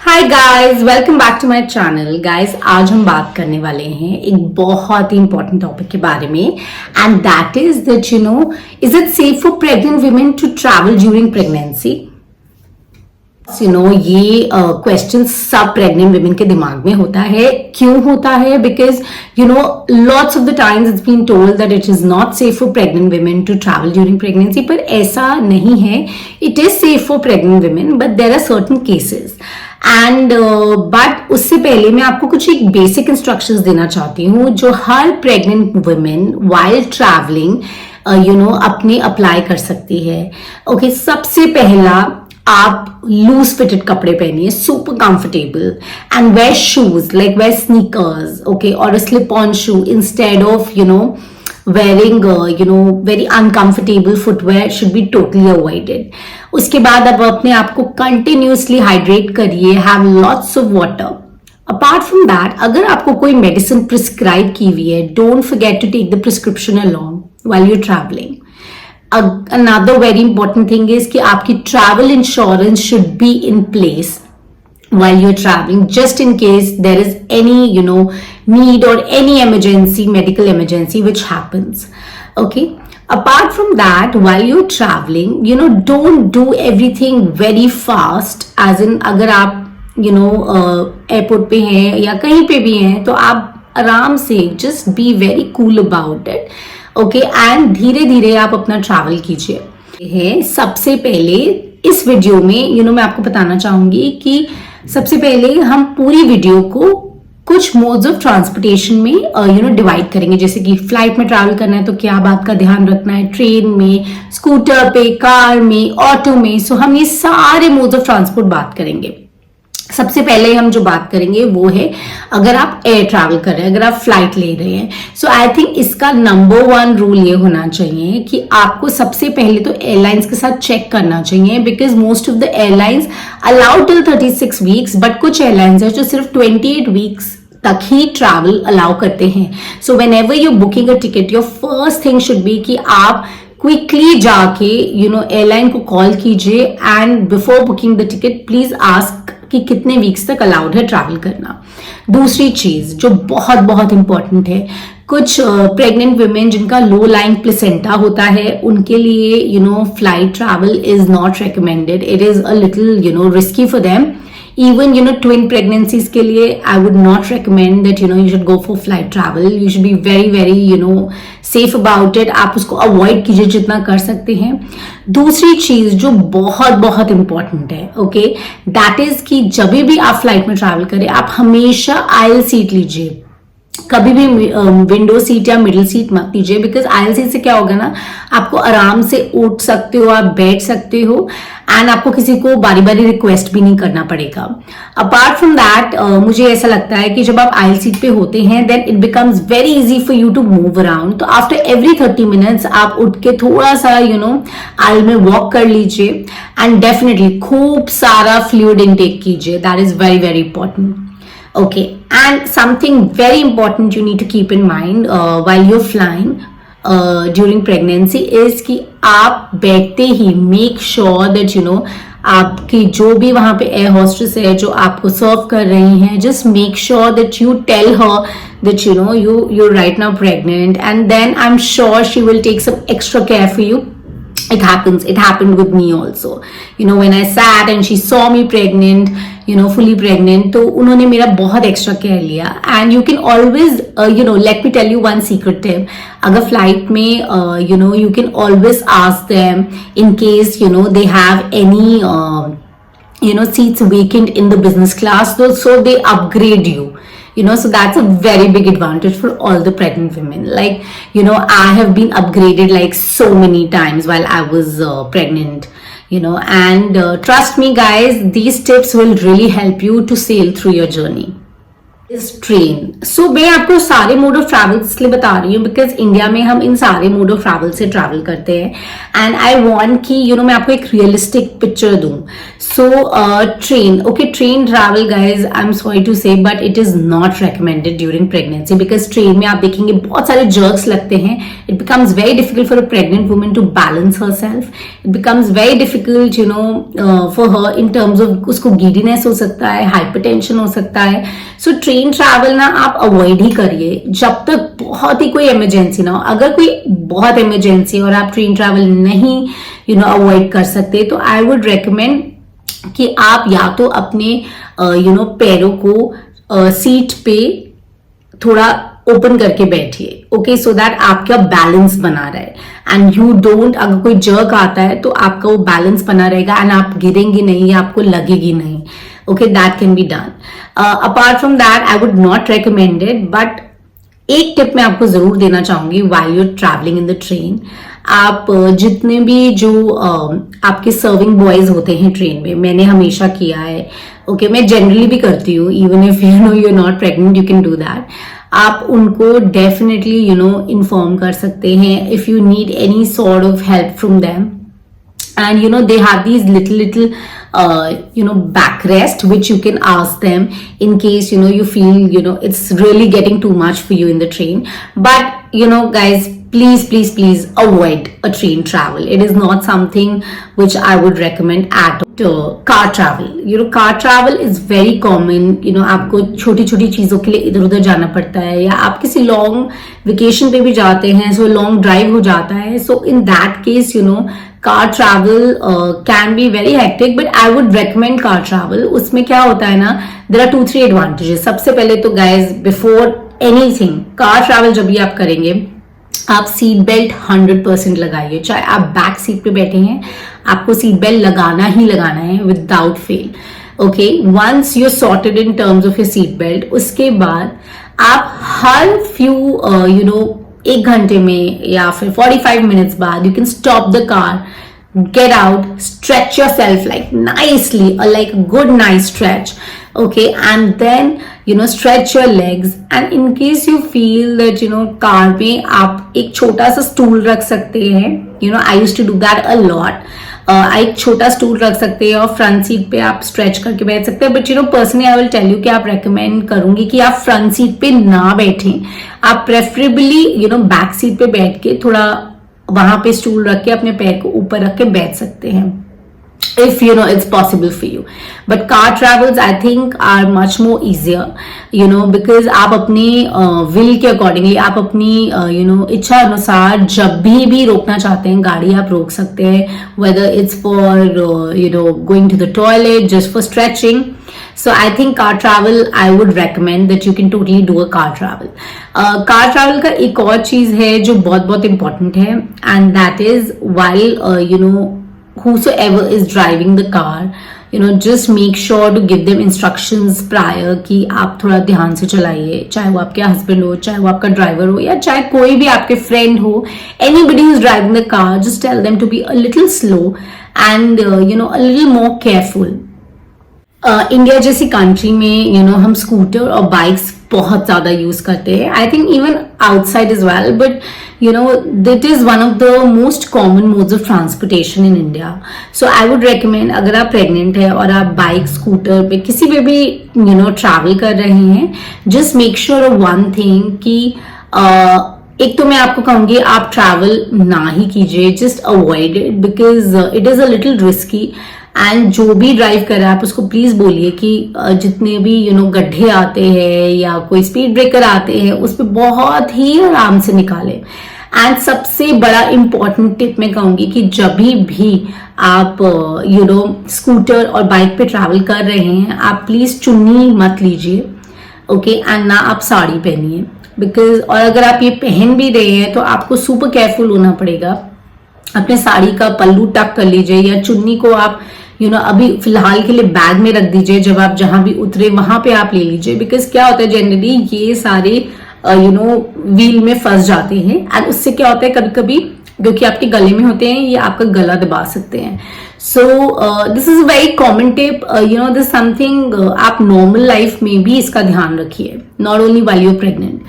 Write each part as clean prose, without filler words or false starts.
Hi guys, welcome back to my channel. Guys, आज हम बात करने वाले हैं एक बहुत ही इंपॉर्टेंट टॉपिक के बारे में, and that is that is it safe for pregnant women to travel during pregnancy. ये क्वेश्चन सब प्रेग्नेंट वुमेन के दिमाग में होता है। क्यों होता है? Because lots of the times it's been told that it is not safe for pregnant women to travel during pregnancy, पर ऐसा नहीं है। It is safe for pregnant women, but there are certain cases and but उससे पहले मैं आपको कुछ एक बेसिक इंस्ट्रक्शंस देना चाहती हूँ जो हर प्रेग्नेंट वुमेन वाइल ट्रैवलिंग अपने अप्लाई कर सकती है। ओके, सबसे पहला, आप लूज फिटेड कपड़े पहनिए, super comfortable, and wear shoes like wear sneakers, okay, और slip on shoe instead of wearing very uncomfortable footwear should be totally avoided. उसके बाद अब अपने आप को continuously hydrate करिए, have lots of water. Apart from that, अगर आपको कोई medicine prescribe की हुई है, don't forget to take the prescription along while you're traveling. Another very important thing is कि आपकी travel insurance should be in place while you're traveling, just in case there is any need or any medical emergency which happens. Okay, apart from that, while you're traveling, don't do everything very fast, as in अगर आप airport पे हैं या कहीं पे भी हैं तो आप आराम से just be very cool about it. Okay, and धीरे धीरे आप अपना ट्रैवल कीजिए। सबसे पहले इस वीडियो में मैं आपको बताना चाहूंगी कि सबसे पहले हम पूरी वीडियो को कुछ मोड्स ऑफ ट्रांसपोर्टेशन में डिवाइड करेंगे। जैसे कि फ्लाइट में ट्रैवल करना है तो क्या बात का ध्यान रखना है, ट्रेन में, स्कूटर पे, कार में, ऑटो में। सो हम ये सारे मोड्स ऑफ ट्रांसपोर्ट बात करेंगे। सबसे पहले हम जो बात करेंगे वो है अगर आप एयर ट्रैवल कर रहे हैं, अगर आप फ्लाइट ले रहे हैं। सो आई थिंक इसका नंबर 1 रूल ये होना चाहिए कि आपको सबसे पहले तो एयरलाइंस के साथ चेक करना चाहिए, because most of the airlines allow till 36 weeks, but कुछ एयरलाइंस है जो सिर्फ 28 वीक्स तक ही ट्रैवल अलाउ करते हैं। So when ever you booking a ticket, your first thing should be कि आप क्विकली जाके एयरलाइन को कॉल कीजिए and before booking the ticket please ask कि कितने वीक्स तक अलाउड है ट्रैवल करना। दूसरी चीज जो बहुत बहुत इंपॉर्टेंट है, कुछ प्रेग्नेंट वुमेन जिनका लो लाइंग प्लेसेंटा होता है उनके लिए flight travel is not recommended. It is a little risky for them. Even twin pregnancies के लिए I would not recommend that you should go for flight travel. You should be very very safe about it. आप उसको avoid कीजिए जितना कर सकते हैं। दूसरी चीज जो बहुत बहुत इंपॉर्टेंट है, ओके, दैट इज कि जब भी आप फ्लाइट में ट्रैवल करें आप हमेशा आयल सीट लीजिए, कभी भी विंडो सीट या मिडिल सीट मत लीजिए। बिकॉज आयल सीट से क्या होगा ना, आपको आराम से उठ सकते हो, आप बैठ सकते हो, एंड आपको किसी को बारी बारी रिक्वेस्ट भी नहीं करना पड़ेगा। अपार्ट फ्रॉम दैट मुझे ऐसा लगता है कि जब आप आयल सीट पे होते हैं then it becomes very easy for you to move around. तो आफ्टर एवरी 30 मिनट्स आप उठ के थोड़ा सा आयल में वॉक कर लीजिए, एंड डेफिनेटली खूब सारा फ्लूइड इनटेक कीजिए। That is very very important. Okay, and something very important you need to keep in mind while you're flying during pregnancy is कि आप बैठते ही make sure that आपकी जो भी वहां पे एयर होस्टेस है जो आपको सर्व कर रही हैं, just make sure that you tell her that you're right now pregnant, and then I'm sure she will take some extra care for you. It happened with me also. When I sat and she saw me pregnant, fully pregnant, तो उन्होंने मेरा बहुत extra care लिया। And you can always let me tell you one secret tip. अगर flight में you can always ask them in case they have any seats vacant in the business class, so they upgrade you. So that's a very big advantage for all the pregnant women. Like, I have been upgraded like so many times while I was pregnant, and trust me guys, these tips will really help you to sail through your journey. Is train. So मैं आपको सारे mode of travel इसलिए बता रही हूँ because India में हम इन सारे मोड ऑफ ट्रैवल से ट्रैवल करते हैं एंड आई वांट कि मैं आपको एक रियलिस्टिक पिक्चर दूं। So train, okay, train travel guys, I am sorry to say but it is not recommended during pregnancy because train में आप देखेंगे बहुत सारे जर्क्स लगते हैं। It becomes very difficult for a pregnant woman to balance herself. It becomes very difficult for her in terms of उसको giddiness हो सकता है, हाइपरटेंशन हो सकता है। सो ट्रेन ट्रैवल ना आप अवॉइड ही करिए जब तक बहुत ही कोई इमरजेंसी ना हो। अगर कोई बहुत इमरजेंसी और आप ट्रेन ट्रैवल नहीं अवॉइड कर सकते तो आई वुड रेकमेंड कि आप या तो अपने पैरों को सीट पे थोड़ा ओपन करके बैठिए, ओके, सो दैट आपका बैलेंस बना रहे एंड यू डोंट, अगर कोई जर्क आता है तो आपका वो बैलेंस बना रहेगा एंड आप गिरेंगे नहीं या आपको लगेगी नहीं। Okay, that can be done. Apart from that, I would not recommend it. But एक टिप मैं आपको जरूर देना चाहूंगी while you're traveling in the train. आप जितने भी जो आपके सर्विंग बॉयज होते हैं ट्रेन में, मैंने हमेशा किया है, ओके, मैं जनरली भी करती हूँ, even if you're not pregnant, you can do that. आप उनको डेफिनेटली इन्फॉर्म कर सकते हैं if you need any sort of help from them. And they have these little backrest which you can ask them in case you feel it's really getting too much for you in the train. But guys, please avoid a train travel. It is not something which I would recommend at all. Car travel, car travel is very common. आपको छोटी छोटी चीजों के लिए इधर उधर जाना पड़ता है या आप किसी लॉन्ग वेकेशन पे भी जाते हैं, सो लॉन्ग ड्राइव हो जाता है। So in that case car travel can be very hectic but I would recommend car travel. उसमें क्या होता है ना, देयर आर 2-3 एडवांटेजेस। सबसे पहले तो guys, before anything, car travel जब भी आप करेंगे आप सीट बेल्ट 100% लगाइए। चाहे आप बैक सीट पे बैठे हैं, आपको सीट बेल्ट लगाना ही लगाना है without fail, okay. Once you sorted in terms of your seat belt, उसके बाद आप हर फ्यू 1 घंटे में या फिर 45 मिनट्स बाद you can stop the car, get out, stretch yourself like nicely, or like a good nice stretch, okay, and then stretch your legs. And in case you feel that car में आप एक छोटा सा stool रख सकते हैं, I used to do that a lot. एक छोटा स्टूल रख सकते हैं और फ्रंट सीट पे आप स्ट्रेच करके बैठ सकते हैं। But personally I will tell you कि आप रेकमेंड करूंगी कि आप फ्रंट सीट पे ना बैठें। आप प्रेफरेबली बैक सीट पे बैठ के थोड़ा वहां पे स्टूल रख के अपने पैर को ऊपर रख के बैठ सकते हैं if it's possible for you. But car travels I think are much more easier because आप अपनी will के accordingly, आप अपनी इच्छा अनुसार जब भी रोकना चाहते हैं गाड़ी आप रोक सकते हैं, whether it's for going to the toilet, just for stretching. So I think car travel I would recommend that you can totally do a car travel. Car travel का एक और चीज है जो बहुत इंपॉर्टेंट है and that is while whosoever is driving the car just make sure to give them instructions prior कि आप थोड़ा ध्यान से चलाइए, चाहे वो आपके हस्बैंड हो, चाहे वो आपका ड्राइवर हो या चाहे कोई भी आपके फ्रेंड हो, anybody who's driving the car, just tell them to be a little slow and a little more careful. India जैसी कंट्री में हम स्कूटर और बाइक्स बहुत ज्यादा यूज करते हैं। I think even outside is well, but that is one of the most common modes of transportation in India. So I would recommend, अगर आप प्रेग्नेंट है और आप बाइक, स्कूटर पे किसी पे भी ट्रैवल कर रहे हैं, just make sure of one thing कि एक तो मैं आपको कहूंगी आप ट्रैवल ना ही कीजिए, just avoid it because it is a little risky. And जो भी ड्राइव कर रहा है आप उसको प्लीज बोलिए कि जितने भी गड्ढे आते हैं या कोई स्पीड ब्रेकर आते हैं उस पर बहुत ही आराम से निकाले। एंड सबसे बड़ा इंपॉर्टेंट टिप मैं कहूंगी कि जब भी आप स्कूटर और बाइक पे ट्रैवल कर रहे हैं, आप प्लीज चुन्नी मत लीजिए, ओके, एंड ना आप साड़ी पहनिए बिकॉज, और अगर आप ये पहन भी रहे हैं तो आपको सुपर केयरफुल होना पड़ेगा। अपने साड़ी का पल्लू टक कर लीजिए या चुन्नी को आप अभी फिलहाल के लिए बैग में रख दीजिए, जब आप जहां भी उतरे वहां पे आप ले लीजिए। बिकॉज क्या होता है जनरली ये सारे व्हील में फंस जाते हैं एंड उससे क्या होता है कभी कभी क्योंकि आपके गले में होते हैं, ये आपका गला दबा सकते हैं. So this is a very common tip. This something आप नॉर्मल लाइफ में भी इसका ध्यान रखिए, not only while you are pregnant.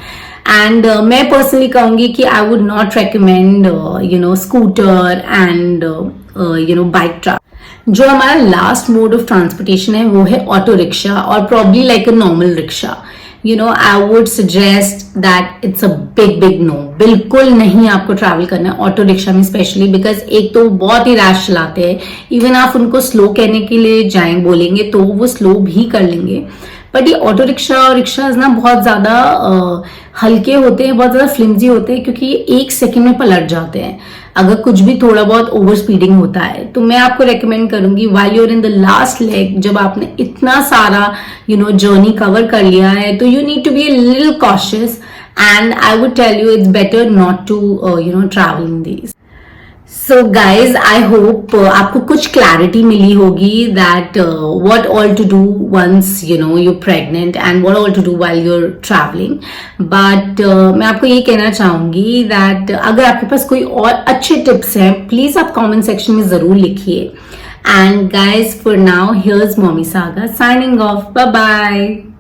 And मैं पर्सनली कहूंगी कि I would not recommend scooter and bike travel. जो हमारा लास्ट मोड ऑफ ट्रांसपोर्टेशन है वो है ऑटो रिक्शा और probably like a normal rickshaw. I would suggest that it's a big no. बिल्कुल नहीं आपको ट्रैवल करना है ऑटो रिक्शा में, स्पेशली बिकॉज एक तो बहुत ही रैश चलाते हैं. इवन आप उनको स्लो कहने के लिए जाएं बोलेंगे तो वो स्लो भी कर लेंगे. बट ये ऑटो रिक्शा और रिक्शा ना बहुत ज्यादा हल्के होते हैं, बहुत ज्यादा फ्लिमजी होते हैं, क्योंकि ये 1 सेकेंड में पलट जाते हैं अगर कुछ भी थोड़ा बहुत ओवर स्पीडिंग होता है. तो मैं आपको रेकमेंड करूंगी while you are in the last leg, जब आपने इतना सारा जर्नी कवर कर लिया है, तो you need to be a little cautious and I would tell you it's better not to travel in these. So guys, I hope आपको कुछ क्लैरिटी मिली होगी that what all to do once you're pregnant and what all to do while you're traveling. But मैं आपको ये कहना चाहूंगी that अगर आपके पास कोई और अच्छे टिप्स हैं, प्लीज आप कमेंट सेक्शन में जरूर लिखिए. And guys, for now, here's Mommy Saga signing off. Bye bye.